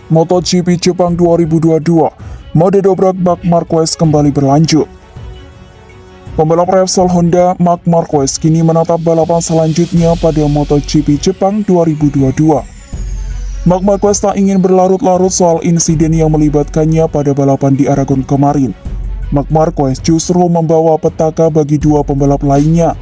MotoGP Jepang 2022, mode dobrak Marc Marquez kembali berlanjut. Pembalap Repsol Honda Marc Marquez kini menatap balapan selanjutnya pada MotoGP Jepang 2022. Marc Marquez tak ingin berlarut-larut soal insiden yang melibatkannya pada balapan di Aragon kemarin. Marc Marquez justru membawa petaka bagi dua pembalap lainnya.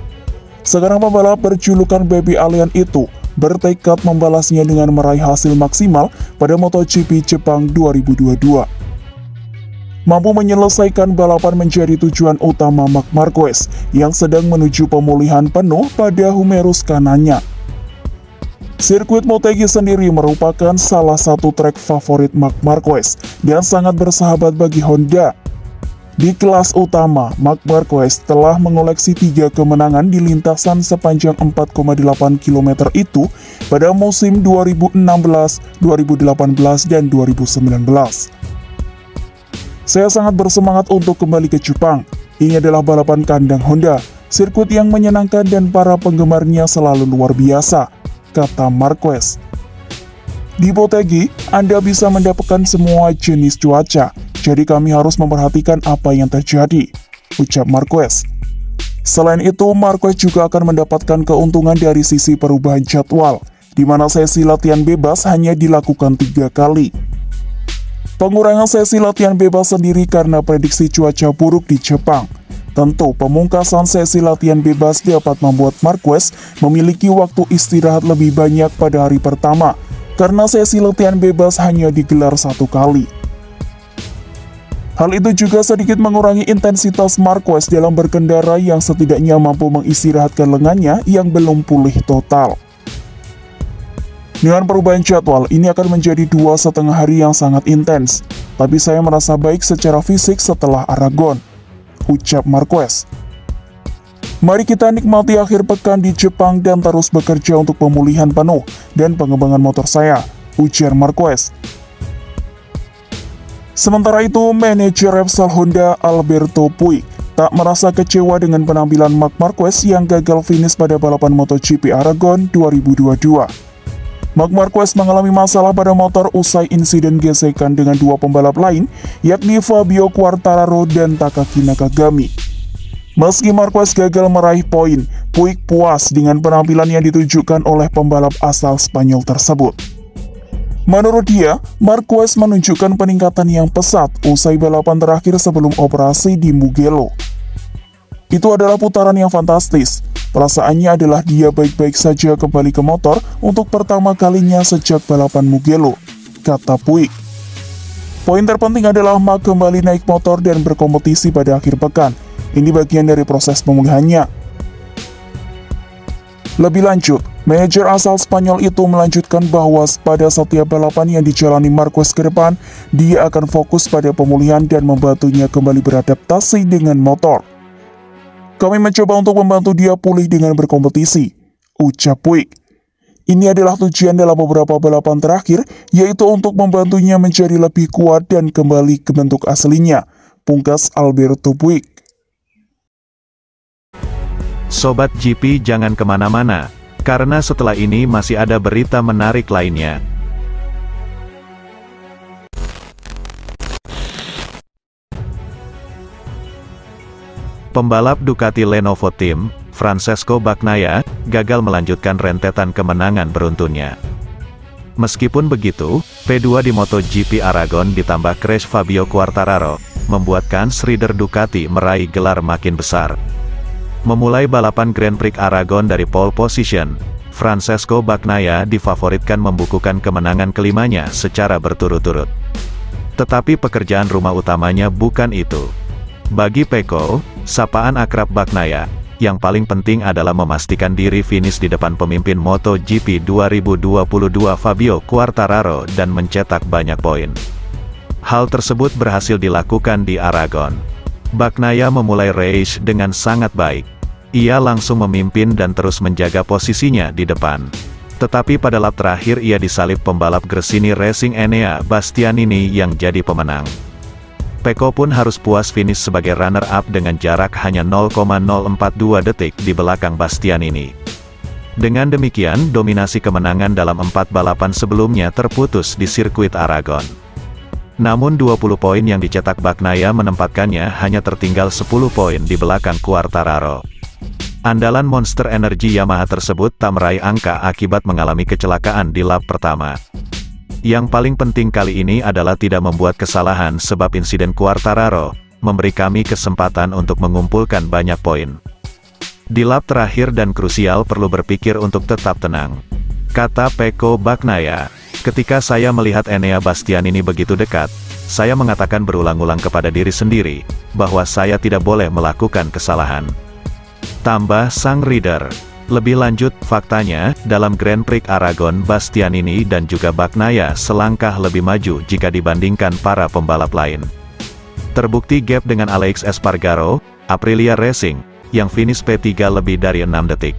Sekarang pembalap berjulukan Baby Alien itu bertekad membalasnya dengan meraih hasil maksimal pada MotoGP Jepang 2022. Mampu menyelesaikan balapan menjadi tujuan utama Marc Marquez yang sedang menuju pemulihan penuh pada humerus kanannya. Sirkuit Motegi sendiri merupakan salah satu trek favorit Marc Marquez dan sangat bersahabat bagi Honda. Di kelas utama, Marc Marquez telah mengoleksi 3 kemenangan di lintasan sepanjang 4,8 km itu pada musim 2016, 2018, dan 2019. Saya sangat bersemangat untuk kembali ke Jepang. Ini adalah balapan kandang Honda, sirkuit yang menyenangkan dan para penggemarnya selalu luar biasa, kata Marquez. Di Motegi, Anda bisa mendapatkan semua jenis cuaca, jadi kami harus memperhatikan apa yang terjadi, ucap Marquez. Selain itu, Marquez juga akan mendapatkan keuntungan dari sisi perubahan jadwal, di mana sesi latihan bebas hanya dilakukan 3 kali. Pengurangan sesi latihan bebas sendiri karena prediksi cuaca buruk di Jepang. Tentu, pemungkasan sesi latihan bebas dapat membuat Marquez memiliki waktu istirahat lebih banyak pada hari pertama, karena sesi latihan bebas hanya digelar 1 kali. Hal itu juga sedikit mengurangi intensitas Marquez dalam berkendara yang setidaknya mampu mengistirahatkan lengannya yang belum pulih total. Dengan perubahan jadwal, ini akan menjadi 2,5 hari yang sangat intens, tapi saya merasa baik secara fisik setelah Aragon, ucap Marquez. Mari kita nikmati akhir pekan di Jepang dan terus bekerja untuk pemulihan penuh dan pengembangan motor saya, ujar Marquez. Sementara itu, manajer Repsol Honda Alberto Puig tak merasa kecewa dengan penampilan Marc Marquez yang gagal finish pada balapan MotoGP Aragon 2022. Marc Marquez mengalami masalah pada motor usai insiden gesekan dengan dua pembalap lain, yakni Fabio Quartararo dan Takaki Nakagami. Meski Marquez gagal meraih poin, Puig puas dengan penampilan yang ditunjukkan oleh pembalap asal Spanyol tersebut. Menurut dia, Marquez menunjukkan peningkatan yang pesat usai balapan terakhir sebelum operasi di Mugello. Itu adalah putaran yang fantastis. Perasaannya adalah dia baik-baik saja kembali ke motor untuk pertama kalinya sejak balapan Mugello, kata Puig. Poin terpenting adalah Marc kembali naik motor dan berkompetisi pada akhir pekan. Ini bagian dari proses pemulihannya. Lebih lanjut, manajer asal Spanyol itu melanjutkan bahwa pada setiap balapan yang dijalani Marquez ke depan, dia akan fokus pada pemulihan dan membantunya kembali beradaptasi dengan motor. Kami mencoba untuk membantu dia pulih dengan berkompetisi, ucap Puig. Ini adalah tujuan dalam beberapa balapan terakhir, yaitu untuk membantunya menjadi lebih kuat dan kembali ke bentuk aslinya, pungkas Alberto Puig. Sobat GP jangan kemana-mana, karena setelah ini masih ada berita menarik lainnya. Pembalap Ducati Lenovo Team, Francesco Bagnaia, gagal melanjutkan rentetan kemenangan beruntunnya. Meskipun begitu, P2 di MotoGP Aragon ditambah crash Fabio Quartararo, membuatkan rider Ducati meraih gelar makin besar. Memulai balapan Grand Prix Aragon dari pole position, Francesco Bagnaia difavoritkan membukukan kemenangan kelimanya secara berturut-turut. Tetapi pekerjaan rumah utamanya bukan itu. Bagi Pecco, sapaan akrab Bagnaia, yang paling penting adalah memastikan diri finish di depan pemimpin MotoGP 2022 Fabio Quartararo dan mencetak banyak poin. Hal tersebut berhasil dilakukan di Aragon. Bagnaia memulai race dengan sangat baik. Ia langsung memimpin dan terus menjaga posisinya di depan. Tetapi pada lap terakhir ia disalip pembalap Gresini Racing Enea Bastianini yang jadi pemenang. Pecco pun harus puas finish sebagai runner-up dengan jarak hanya 0,042 detik di belakang Bastianini. Dengan demikian, dominasi kemenangan dalam 4 balapan sebelumnya terputus di sirkuit Aragon. Namun 20 poin yang dicetak Bagnaia menempatkannya hanya tertinggal 10 poin di belakang Quartararo. Andalan Monster Energy Yamaha tersebut tak meraih angka akibat mengalami kecelakaan di lap pertama. Yang paling penting kali ini adalah tidak membuat kesalahan sebab insiden Quartararo memberi kami kesempatan untuk mengumpulkan banyak poin. Di lap terakhir dan krusial perlu berpikir untuk tetap tenang, kata Pecco Bagnaia. Ketika saya melihat Enea Bastianini begitu dekat, saya mengatakan berulang-ulang kepada diri sendiri bahwa saya tidak boleh melakukan kesalahan. Tambah sang rider. Lebih lanjut, faktanya, dalam Grand Prix Aragon Bastianini dan juga Bagnaia selangkah lebih maju jika dibandingkan para pembalap lain. Terbukti gap dengan Alex Espargaro, Aprilia Racing, yang finish P3 lebih dari 6 detik.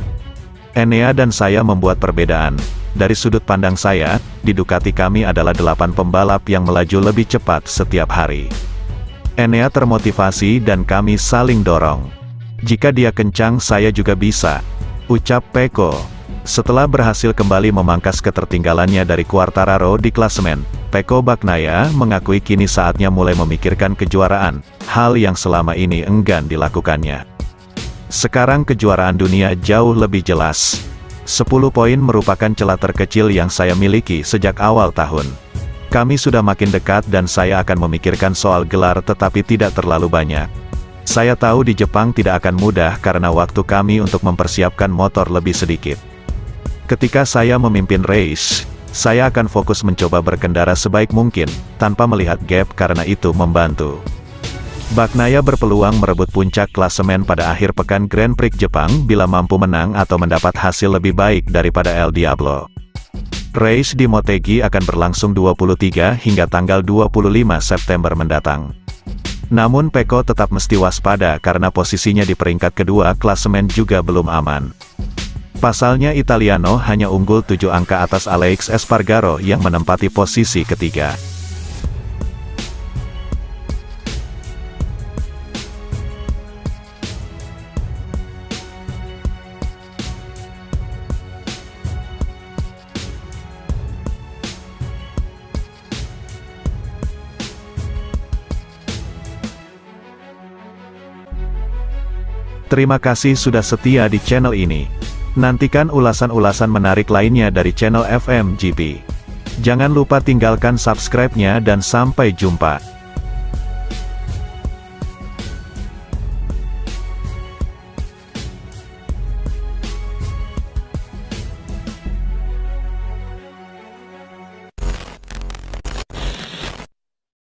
Enea dan saya membuat perbedaan. Dari sudut pandang saya, di Ducati kami adalah 8 pembalap yang melaju lebih cepat setiap hari. Enea termotivasi dan kami saling dorong. Jika dia kencang saya juga bisa, ucap Pecco. Setelah berhasil kembali memangkas ketertinggalannya dari Quartararo di klasemen, Pecco Bagnaia mengakui kini saatnya mulai memikirkan kejuaraan, hal yang selama ini enggan dilakukannya. Sekarang kejuaraan dunia jauh lebih jelas. 10 poin merupakan celah terkecil yang saya miliki sejak awal tahun. Kami sudah makin dekat dan saya akan memikirkan soal gelar tetapi tidak terlalu banyak. Saya tahu di Jepang tidak akan mudah karena waktu kami untuk mempersiapkan motor lebih sedikit. Ketika saya memimpin race, saya akan fokus mencoba berkendara sebaik mungkin, tanpa melihat gap karena itu membantu. Bagnaia berpeluang merebut puncak klasemen pada akhir pekan Grand Prix Jepang bila mampu menang atau mendapat hasil lebih baik daripada El Diablo. Race di Motegi akan berlangsung 23 hingga tanggal 25 September mendatang. Namun Pecco tetap mesti waspada karena posisinya di peringkat kedua klasemen juga belum aman. Pasalnya Italiano hanya unggul 7 angka atas Alex Espargaro yang menempati posisi ketiga. Terima kasih sudah setia di channel ini. Nantikan ulasan-ulasan menarik lainnya dari channel FMGP. Jangan lupa tinggalkan subscribe-nya dan sampai jumpa.